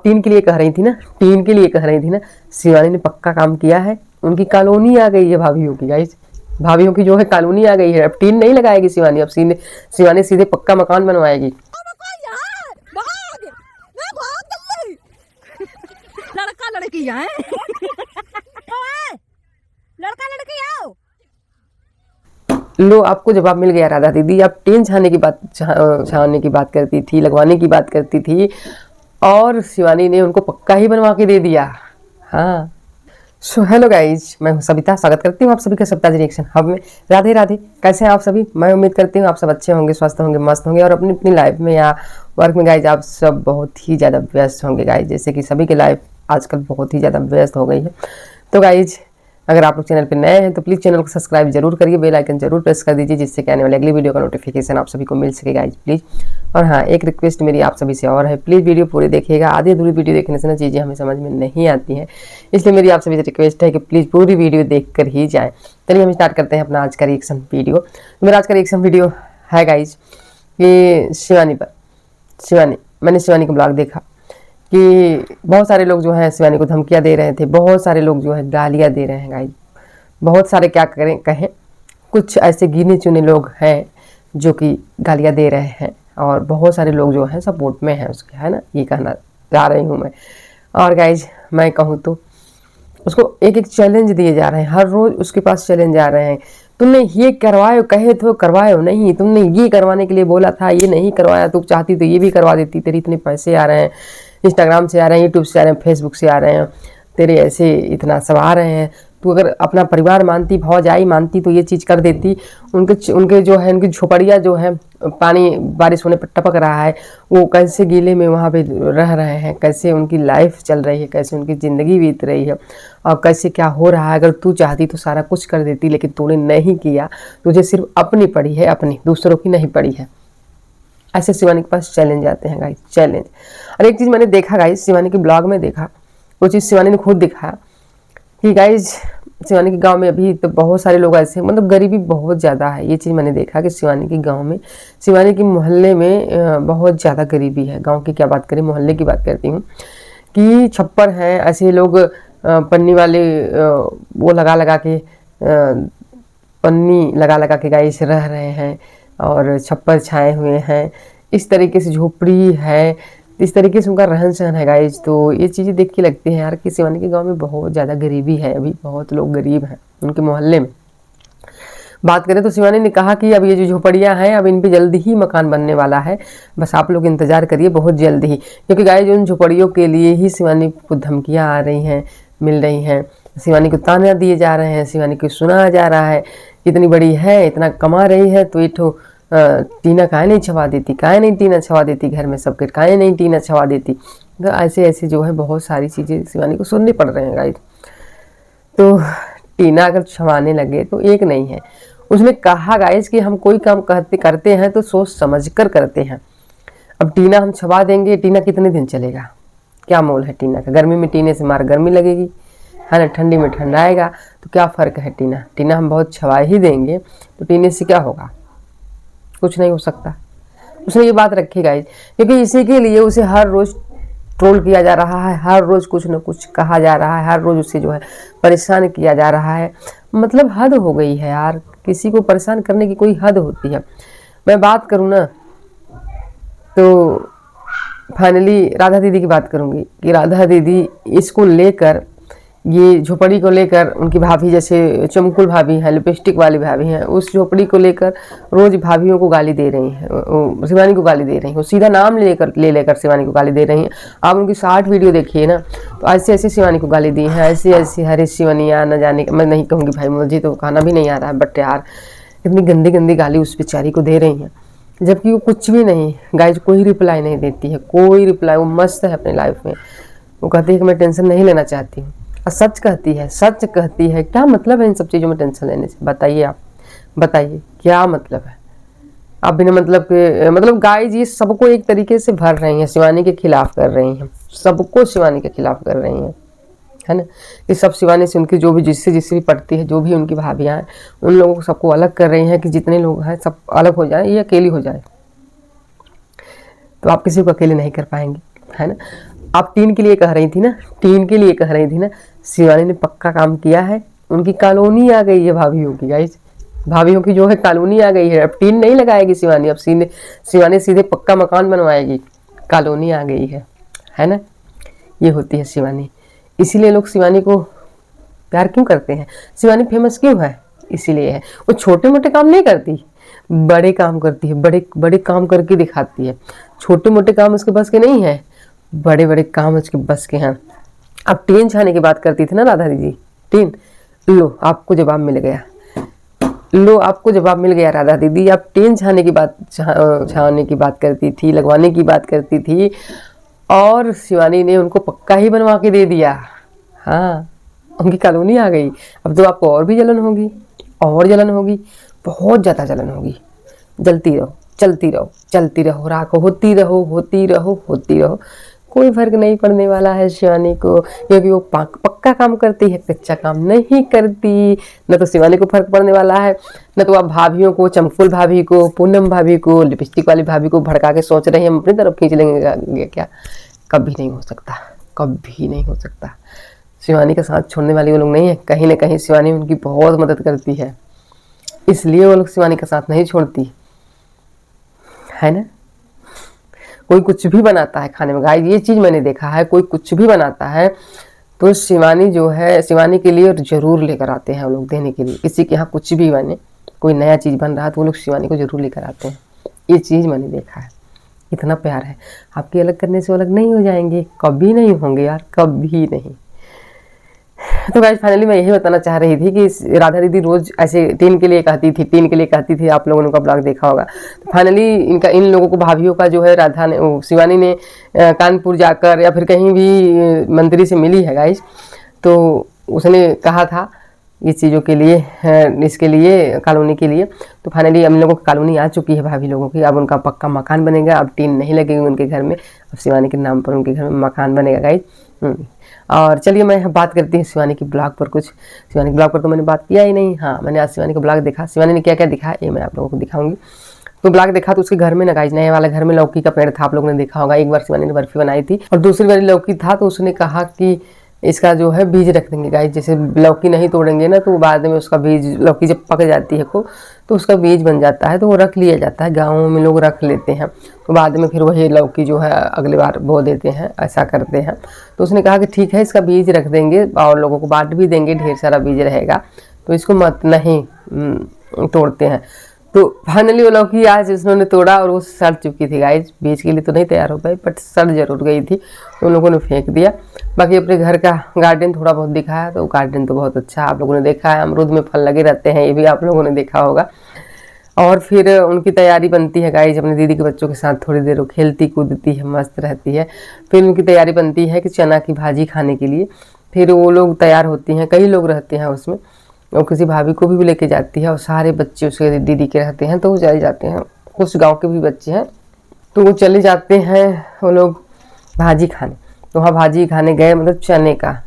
Tin के लिए कह रही थी ना, टीन के लिए कह रही थी ना, शिवानी ने पक्का काम किया है। उनकी कॉलोनी आ गई है भाभीियों की गाइस, भाभीियों की जो है कॉलोनी आ गई है। अब टीन नहीं लगाएगी शिवानी, अब शिवानी सीधे पक्का मकान बनवाएगी। लड़का लड़की है लड़का लड़की आओ। लो आपको जवाब मिल गया राधा दीदी। आप टीन छाने की बात करती थी, लगवाने की बात करती थी, और शिवानी ने उनको पक्का ही बनवा के दे दिया। हाँ, सो हेलो गाइज, मैं हूं सविता, स्वागत करती हूँ आप सभी का सविता रिएक्शन हब में। राधे राधे, कैसे हैं आप सभी? मैं उम्मीद करती हूँ आप सब अच्छे होंगे, स्वस्थ होंगे, मस्त होंगे, और अपनी अपनी लाइफ में या वर्क में गाइज आप सब बहुत ही ज़्यादा व्यस्त होंगे गाइज, जैसे कि सभी की लाइफ आजकल बहुत ही ज़्यादा व्यस्त हो गई है। तो गाइज अगर आप लोग चैनल पर नए हैं तो प्लीज़ चैनल को सब्सक्राइब जरूर करिए, बेल आइकन जरूर प्रेस कर दीजिए, जिससे कि आने वाली अगली वीडियो का नोटिफिकेशन आप सभी को मिल सके गाइज प्लीज़। और हाँ, एक रिक्वेस्ट मेरी आप सभी से और है, प्लीज़ वीडियो पूरी देखिएगा। आधी अधूरी वीडियो देखने से ना चीज़ें हमें समझ में नहीं आती हैं, इसलिए मेरी आप सभी से रिक्वेस्ट है कि प्लीज़ पूरी वीडियो देख कर ही जाएँ। चलिए हम स्टार्ट करते हैं अपना आज का रिएक्शन वीडियो। तो मेरा आज का रिएक्शन वीडियो है गाइज कि शिवानी पर। मैंने शिवानी का ब्लॉग देखा कि बहुत सारे लोग जो हैं शिवानी को धमकियाँ दे रहे थे, बहुत सारे लोग जो है गालियाँ दे रहे हैं गाइज, बहुत सारे क्या कहें, कुछ ऐसे गिने चुने लोग हैं जो कि गालियाँ दे रहे हैं, और बहुत सारे लोग जो हैं सपोर्ट में हैं उसके, है ना, ये कहना चाह रही हूँ मैं। और गाइज मैं कहूँ तो उसको एक एक चैलेंज दिए जा रहे हैं, हर रोज़ उसके पास चैलेंज आ रहे हैं। तुमने ये करवाए, कहे तो करवाए नहीं, तुमने ये करवाने के लिए बोला था, ये नहीं करवाया, तू चाहती तो ये भी करवा देती, तेरे इतने पैसे आ रहे हैं, इंस्टाग्राम से आ रहे हैं, यूट्यूब से आ रहे हैं, फेसबुक से आ रहे हैं, तेरे ऐसे इतना सब आ रहे हैं, तू अगर अपना परिवार मानती, भौजाई मानती तो ये चीज़ कर देती। उनके जो है, उनकी झोपड़ियाँ जो है, पानी बारिश होने पर टपक रहा है, वो कैसे गीले में वहाँ पे रह रहे हैं, कैसे उनकी लाइफ चल रही है, कैसे उनकी ज़िंदगी बीत रही है, और कैसे क्या हो रहा है। अगर तू चाहती तो सारा कुछ कर देती, लेकिन तूने नहीं किया, तुझे सिर्फ अपनी पड़ी है, अपनी, दूसरों की नहीं पड़ी है। ऐसे शिवानी के पास चैलेंज आते हैं गाइस, चैलेंज। और एक चीज़ मैंने देखा गाइस, शिवानी के ब्लॉग में देखा, वो चीज़ शिवानी ने खुद दिखाया कि गाइज शिवानी के गांव में अभी तो बहुत सारे लोग ऐसे, मतलब गरीबी बहुत ज़्यादा है। ये चीज़ मैंने देखा कि शिवानी के गांव में, शिवानी के मोहल्ले में बहुत ज़्यादा गरीबी है। गांव की क्या बात करें, मोहल्ले की बात करती हूँ कि छप्पर हैं, ऐसे लोग पन्नी वाले वो लगा के पन्नी लगा के गाइस रह रहे हैं, और छप्पर छाए हुए हैं, इस तरीके से झोपड़ी है, इस तरीके से उनका रहन सहन है गाइज। तो ये चीज़ें देख के लगती हैं यार कि शिवानी के गांव में बहुत ज़्यादा गरीबी है, अभी बहुत लोग गरीब हैं उनके मोहल्ले में। बात करें तो शिवानी ने कहा कि अब ये जो झोपड़ियाँ हैं, अब इन पे जल्दी ही मकान बनने वाला है, बस आप लोग इंतज़ार करिए बहुत जल्द ही। क्योंकि गाइज उन झोपड़ियों के लिए ही शिवानी को धमकियाँ आ रही हैं, मिल रही हैं, शिवानी को ताना दिए जा रहे हैं, शिवानी को सुना जा रहा है, इतनी बड़ी है, इतना कमा रही है, तो इठो टीना काहे नहीं छवा देती, काहे नहीं टीना छवा देती घर में सबके, काहे नहीं टीना छवा देती। तो ऐसे जो है बहुत सारी चीज़ें शिवानी को सुननी पड़ रहे हैं गाइस। तो टीना अगर छवाने लगे तो एक नहीं है, उसने कहा गाइस कि हम कोई काम करते हैं तो सोच समझ कर करते हैं। अब टीना हम छवा देंगे, टीना कितने दिन चलेगा, क्या मोल है टीना का? गर्मी में टीने से मार गर्मी लगेगी, है ना, ठंडी में ठंडा आएगा, तो क्या फ़र्क है। टीना हम बहुत छवा ही देंगे तो टीने से क्या होगा, कुछ नहीं हो सकता। उसने ये बात रखी गाइस, क्योंकि इसी के लिए उसे हर रोज़ ट्रोल किया जा रहा है, हर रोज़ कुछ न कुछ कहा जा रहा है, हर रोज़ उसे जो है परेशान किया जा रहा है। मतलब हद हो गई है यार, किसी को परेशान करने की कोई हद होती है। मैं बात करूँ ना तो फाइनली राधा दीदी की बात करूँगी कि राधा दीदी इसको लेकर, ये झोपड़ी को लेकर, उनकी भाभी जैसे चमकुल भाभी हैं, लिपस्टिक वाली भाभी हैं, उस झोपड़ी को लेकर रोज भाभियों को गाली दे रही हैं, शिवानी को गाली दे रही हैं, सीधा नाम ले लेकर शिवानी को गाली दे रही हैं। आप उनकी 60 वीडियो देखिए ना, तो ऐसे शिवानी को गाली दी हैं, ऐसी हरे शिवनिया न जाने, मैं नहीं कहूँगी भाई, मुझे तो कहना भी नहीं आ रहा है, बट यार इतनी गंदी गंदी गाली उस बेचारी को दे रही हैं, जबकि वो कुछ भी नहीं, गाइज कोई रिप्लाई नहीं देती है, कोई रिप्लाई। वो मस्त है अपनी लाइफ में, वो कहती है कि मैं टेंशन नहीं लेना चाहती हूँ, और सच कहती है। क्या मतलब है इन सब चीज़ों में टेंशन लेने से, बताइए आप, बताइए क्या मतलब है। आप बिना मतलब के, मतलब गाइज ये सबको एक तरीके से भर रही हैं, शिवानी के खिलाफ कर रही हैं, सबको शिवानी के खिलाफ कर रही हैं, है ना। ये सब शिवानी से उनकी जो भी जिससे भी पड़ती है, जो भी उनकी भाभियाँ हैं, उन लोगों को सबको अलग कर रही हैं कि जितने लोग हैं सब अलग हो जाए, ये अकेली हो जाए। तो आप किसी को अकेले नहीं कर पाएंगे, है ना। आप टीन के लिए कह रही थी ना, टीन के लिए कह रही थी ना, शिवानी ने पक्का काम किया है। उनकी कॉलोनी आ गई है भाभीियों की गाइस, भाभीियों की जो है कॉलोनी आ गई है। अब टीन नहीं लगाएगी शिवानी, अब शिवानी सीधे पक्का मकान बनवाएगी, कॉलोनी आ गई है ना। ये होती है शिवानी, इसीलिए लोग शिवानी को प्यार क्यों करते हैं, शिवानी फेमस क्यों है, इसीलिए है। वो छोटे मोटे काम नहीं करती, बड़े काम करती है, बड़े बड़े काम करके दिखाती है। छोटे मोटे काम उसके बस के नहीं है, बड़े बड़े काम उसके बस के हैं। अब टीन छाने की बात करती थी ना राधा दीदी, टीन, लो आपको जवाब मिल गया, लो आपको जवाब मिल गया राधा दीदी। आप टीन छाने की बात छाने की बात करती थी, लगवाने की बात करती थी, और शिवानी ने उनको पक्का ही बनवा के दे दिया। हाँ, उनकी कॉलोनी आ गई। अब तो आपको और भी जलन होगी, और जलन होगी, बहुत ज़्यादा जलन होगी। जलती रहो, चलती रहो, चलती रहो, राख होती रहो, होती रहो, होती रहो, कोई फर्क नहीं पड़ने वाला है शिवानी को, क्योंकि वो पक्का काम करती है, कच्चा काम नहीं करती। न तो शिवानी को फर्क पड़ने वाला है, न तो आप भाभीियों को, चमकुल भाभी को, पूनम भाभी को, लिपस्टिक वाली भाभी को भड़का के सोच रहे हैं हम अपनी तरफ खींच लेंगे क्या। कभी नहीं हो सकता, कभी नहीं हो सकता। शिवानी का साथ छोड़ने वाली वो लोग नहीं है, कहीं ना कहीं शिवानी उनकी बहुत मदद करती है, इसलिए वो लोग शिवानी का साथ नहीं छोड़ती है ना। कोई कुछ भी बनाता है खाने में, गाइस ये चीज़ मैंने देखा है, कोई कुछ भी बनाता है तो शिवानी जो है, शिवानी के लिए जरूर लेकर आते हैं वो लोग देने के लिए। किसी के यहाँ कुछ भी बने, कोई नया चीज़ बन रहा है तो वो लोग शिवानी को जरूर लेकर आते हैं। ये चीज़ मैंने देखा है, इतना प्यार है। आपकी अलग करने से वो अलग नहीं हो जाएंगे, कभी नहीं होंगे यार, कभी नहीं। तो गाइस फाइनली मैं यही बताना चाह रही थी कि राधा दीदी रोज ऐसे टीन के लिए कहती थी, टीन के लिए कहती थी, आप लोगों ने उनका ब्लॉग देखा होगा। तो फाइनली इन लोगों को, भाभीियों का जो है, राधा ने, शिवानी ने कानपुर जाकर या फिर कहीं भी मंत्री से मिली है गाइस, तो उसने कहा था ये चीज़ों के लिए, इसके लिए, कॉलोनी के लिए। तो फाइनली हम लोगों की कॉलोनी आ चुकी है भाभी लोगों की। अब उनका पक्का मकान बनेगा, अब टीन नहीं लगेगी उनके घर में, अब शिवानी के नाम पर उनके घर में मकान बनेगा गाइस। और चलिए मैं बात करती हूँ शिवानी की ब्लॉग पर कुछ। शिवानी के ब्लॉग पर तो मैंने बात किया ही नहीं। हाँ, मैंने आज शिवानी का ब्लॉग देखा, शिवानी ने क्या क्या दिखा ये मैं आप लोगों को दिखाऊंगी। तो ब्लॉग देखा तो उसके घर में ना गाइस, नए वाले घर में लौकी का पेड़ था, आप लोगों ने देखा होगा। एक बार शिवानी ने बर्फी बनाई थी और दूसरी बार लौकी था, तो उसने कहा कि इसका जो है बीज रख देंगे गाइस। जैसे लौकी नहीं तोड़ेंगे ना तो बाद में उसका बीज, लौकी जब पक जाती है तो उसका बीज बन जाता है, तो वो रख लिया जाता है, गाँव में लोग रख लेते हैं, तो बाद में फिर वही लौकी जो है अगली बार बो देते हैं, ऐसा करते हैं। तो उसने कहा कि ठीक है, इसका बीज रख देंगे और लोगों को बांट भी देंगे, ढेर सारा बीज रहेगा, तो इसको मत नहीं तोड़ते हैं। तो फाइनली वो लौकी आज उसने तोड़ा और वो सड़ चुकी थी गाइस, बीज के लिए तो नहीं तैयार हो पाई, बट सड़ जरूर गई थी, तो उन लोगों ने फेंक दिया। बाकी अपने घर का गार्डन थोड़ा बहुत दिखाया, तो गार्डन तो बहुत अच्छा आप लोगों ने देखा है, अमरूद में फल लगे रहते हैं, ये भी आप लोगों ने देखा होगा। और फिर उनकी तैयारी बनती है गाइस, अपने दीदी के बच्चों के साथ थोड़ी देर वो खेलती कूदती है, मस्त रहती है। फिर उनकी तैयारी बनती है कि चना की भाजी खाने के लिए, फिर वो लोग तैयार होती हैं, कई लोग रहते हैं उसमें, और किसी भाभी को भी लेके जाती है, और सारे बच्चे उसके दीदी के रहते हैं, तो वो चले जाते हैं। कुछ गांव के भी बच्चे हैं तो वो चले जाते हैं वो लोग भाजी खाने। तो वहाँ भाजी खाने गए, मतलब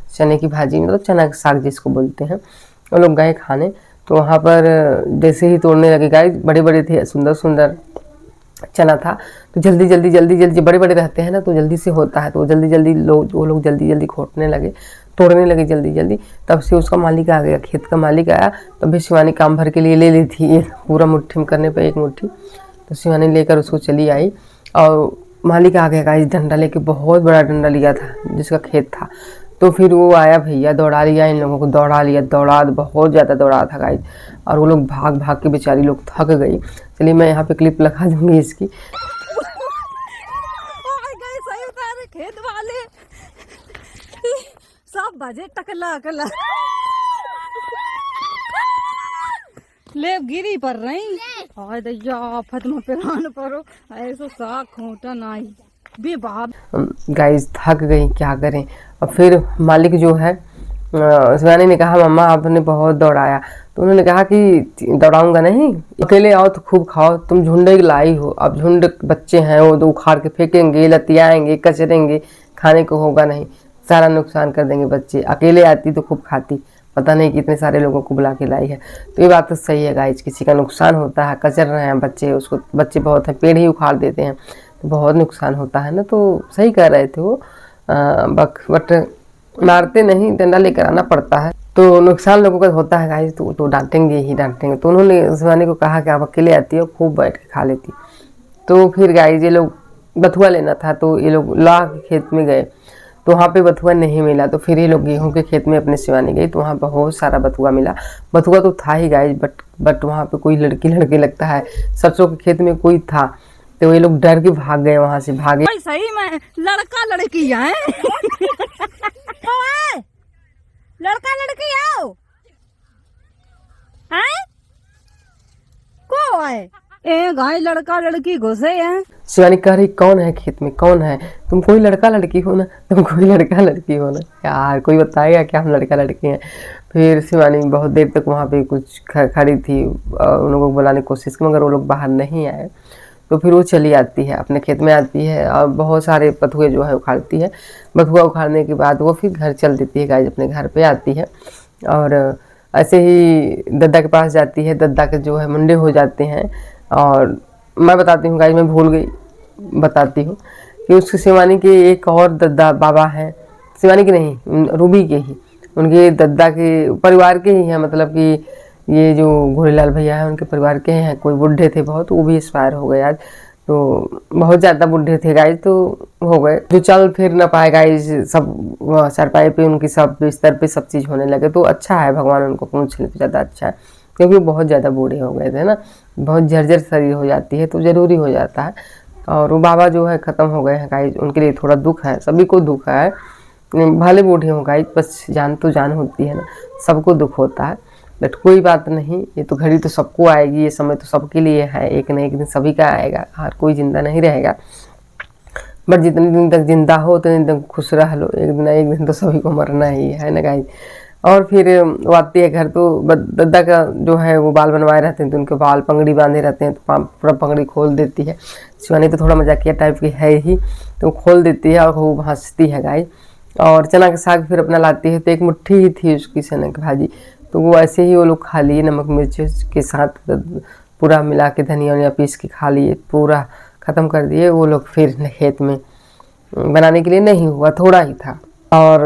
चने की भाजी, मतलब चना का साग जिसको बोलते हैं, वो लोग गए खाने। तो वहाँ पर जैसे ही तोड़ने लगे गाइस, बड़े बड़े थे, सुंदर सुंदर चना था, तो जल्दी जल्दी बड़े बड़े रहते हैं ना, तो जल्दी से होता है, तो जल्दी वो लोग जल्दी खोटने लगे, तोड़ने लगे जल्दी। तब से उसका मालिक आ गया, खेत का मालिक आया, तब भी शिवानी काम भर के लिए ले ली थी, ये पूरा मुट्ठी में करने पे एक मुट्ठी, तो शिवानी लेकर उसको चली आई। और मालिक आ गया गाइस, डंडा लेके, बहुत बड़ा डंडा लिया था जिसका खेत था। तो फिर वो आया भैया, दौड़ा लिया इन लोगों को, बहुत ज़्यादा दौड़ा था गाइस, और वो लोग भाग भाग के बेचारी लोग थक गई। चलिए मैं यहाँ पे क्लिप लगा दूंगी इसकी। सही बता रहे खेत वाले सब बजे टकला कला ले गिरी पर रही और दैया आफत में पेरान परो ऐसो सा खोटा नहीं बेबाब। गाइस थक गई, क्या करें। और फिर मालिक जो है, शिवानी ने कहा मम्मा आपने बहुत दौड़ाया, तो उन्होंने कहा कि दौड़ाऊंगा नहीं, अकेले आओ तो खूब खाओ, तुम झुंडे लाई हो, अब झुंड बच्चे हैं वो तो उखाड़ के फेंकेंगे, लतियाएंगे, कचरेंगे, खाने को होगा नहीं, सारा नुकसान कर देंगे बच्चे। अकेले आती तो खूब खाती, पता नहीं कितने सारे लोगों को बुला के लाई है। तो ये बात तो सही है गाइस, किसी का नुकसान होता है, कचर रहे हैं बच्चे, उसको बच्चे बहुत हैं, पेड़ ही उखाड़ देते हैं, तो बहुत नुकसान होता है ना। तो सही कह रहे थे वो, बट मारते नहीं, डंडा लेकर आना पड़ता है। तो नुकसान लोगों का होता है गाइस, तो डांटेंगे ही डांटेंगे। तो उन्होंने शिवानी को कहा कि आप अकेले आती हो, खूब बैठ के खा लेती। तो फिर गाइस ये लोग बथुआ लेना था, तो ये लोग लाह के खेत में गए, तो वहाँ पे बथुआ नहीं मिला। तो फिर ये लोग गेहूं के खेत में अपने शिवानी गई, तो वहाँ बहुत सारा बथुआ मिला। बथुआ तो था ही गाइस, बट वहाँ पे कोई लड़के लगता है, सरसों के खेत में कोई था। तो ये लोग डर के भाग गए, वहाँ से भागे। सही में लड़का लड़की है लड़का लड़की आओ हैं को है ए गाय लड़का लड़की घुसे हैं। शिवानी कह रही कौन है खेत में, कौन है? तुम कोई लड़का लड़की हो ना, तुम कोई लड़का लड़की हो ना यार, कोई बताएगा क्या हम लड़का लड़की हैं? फिर शिवानी बहुत देर तक वहाँ पे कुछ खड़ी थी, उन लोगों को बुलाने की कोशिश की, मगर वो लोग बाहर नहीं आए। तो फिर वो चली आती है, अपने खेत में आती है और बहुत सारे बथुए जो है उखाड़ती है। बथुआ उखाड़ने के बाद वो फिर घर चल देती है गाइस, अपने घर पे आती है। और ऐसे ही दद्दा के पास जाती है, दद्दा के जो है मुंडे हो जाते हैं। और मैं बताती हूँ गाइस, मैं भूल गई, बताती हूँ कि उसके शिवानी के एक और दद्दा बाबा हैं, शिवानी के नहीं, रूबी के ही, उनके दद्दा के परिवार के ही हैं। मतलब कि ये जो घोड़ीलाल भैया हैं उनके परिवार के हैं। कोई बूढ़े थे बहुत, वो भी एक्सपायर हो गए आज, तो बहुत ज़्यादा बूढ़े थे गाइस, तो हो गए, जो चल फिर ना पाए गाइस। सब चारपाई पे उनकी, सब बिस्तर पे सब चीज़ होने लगे। तो अच्छा है, भगवान उनको पूछ ले तो ज़्यादा अच्छा है, क्योंकि वो बहुत ज़्यादा बूढ़े हो गए थे ना, बहुत जर्जर शरीर हो जाती है, तो ज़रूरी हो जाता है। और वो बाबा जो है ख़त्म हो गए हैं गाइस, उनके लिए थोड़ा दुख है, सभी को दुख है, भले बूढ़े हो गाइस, बस जान तो जान होती है ना, सबको दुख होता है। बट कोई बात नहीं, ये तो घड़ी तो सबको आएगी, ये समय तो सबके लिए है, एक न एक दिन सभी का आएगा, हर कोई जिंदा नहीं रहेगा। बट जितने दिन तक जिंदा हो उतने दिन तक खुश रह लो, एक दिन तो सभी को मरना ही है ना गाइस। और फिर वो आती है घर, तो दद्दा का जो है वो बाल बनवाए रहते हैं, तो उनके बाल पगड़ी बांधे रहते हैं, तो पूरा पगड़ी खोल देती है। शिवानी तो थोड़ा मजाकिया टाइप की है ही, तो खोल देती है और खूब हंसती है गाइस। और चना का साग फिर अपना लाती है, तो एक मुट्ठी ही थी उसकी चना की भाजी, तो वो ऐसे ही वो लोग खा लिए, नमक मिर्च के साथ पूरा मिला के, धनिया वनिया पीस के खा लिए, पूरा ख़त्म कर दिए वो लोग। फिर खेत में बनाने के लिए नहीं हुआ, थोड़ा ही था, और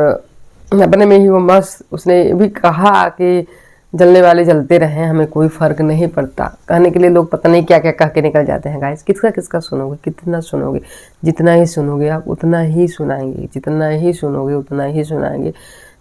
अपने में ही वो मस्त। उसने भी कहा कि जलने वाले जलते रहें, हमें कोई फ़र्क नहीं पड़ता। कहने के लिए लोग पता नहीं क्या क्या कह के निकल जाते हैं गाइस। किसका किसका सुनोगे, कितना सुनोगे? जितना ही सुनोगे आप उतना ही सुनाएंगे, जितना ही सुनोगे उतना ही सुनाएंगे।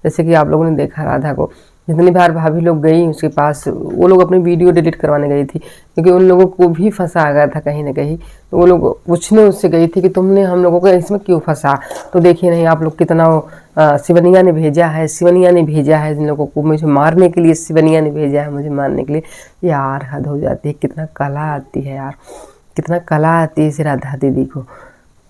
जैसे कि आप लोगों ने देखा राधा को, जितनी बार भाभी लोग गई उसके पास, वो लोग अपनी वीडियो डिलीट करवाने गई थी, क्योंकि उन लोगों को भी फंसा गया था कहीं ना कहीं। तो वो लोग पूछने उससे गई थी कि तुमने हम लोगों को इसमें क्यों फंसा। तो देखिए नहीं आप लोग कितना शिवनिया ने भेजा है, शिवनिया ने भेजा है इन लोगों को मुझे मारने के लिए, शिवनिया ने भेजा है मुझे मारने के लिए। यार हद हो जाती है, कितना कला आती है यार, कितना कला आती है इस राधा दीदी को।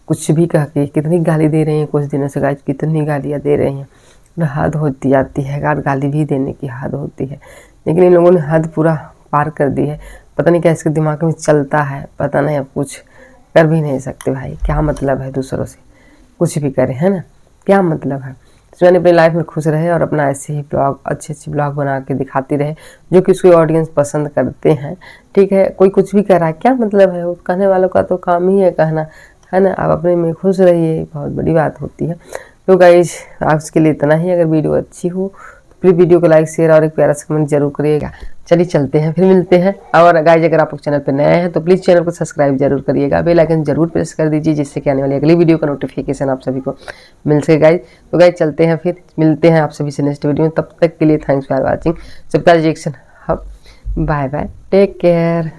कुछ भी कह के कितनी गाली दे रही हैं कुछ दिनों से गाइस, कितनी गालियाँ दे रही हैं, हद होती जाती है यार, गाली भी देने की हद होती है। लेकिन इन लोगों ने हद पूरा पार कर दी है, पता नहीं क्या इसके दिमाग में चलता है, पता नहीं, अब कुछ कर भी नहीं सकते भाई। क्या मतलब है दूसरों से कुछ भी करें, है ना, क्या मतलब है। तो मैंने अपनी लाइफ में खुश रहे और अपना ऐसे ही ब्लॉग, अच्छे ब्लॉग बना के दिखाती रहे, जो कि उसकी ऑडियंस पसंद करते हैं। ठीक है, कोई कुछ भी कर रहा है, क्या मतलब है, वो कहने वालों का तो काम ही है कहना, है ना। आप अपने में खुश रहिए, बहुत बड़ी बात होती है। तो गाइज आज के लिए इतना ही। अगर वीडियो अच्छी हो तो प्लीज़ वीडियो को लाइक, शेयर और एक प्यारा सा कमेंट जरूर करिएगा। चलिए चलते हैं, फिर मिलते हैं। और गाइज अगर आप लोग चैनल पर नए हैं तो प्लीज़ चैनल को सब्सक्राइब जरूर करिएगा, बेल आइकन जरूर प्रेस कर दीजिए, जिससे कि आने वाली अगली वीडियो का नोटिफिकेशन आप सभी को मिल सके गाइज। तो गाइज चलते हैं, फिर मिलते हैं आप सभी से नेक्स्ट वीडियो में। तब तक के लिए थैंक्स फॉर वॉचिंग। सबका reaction, bye bye, take care.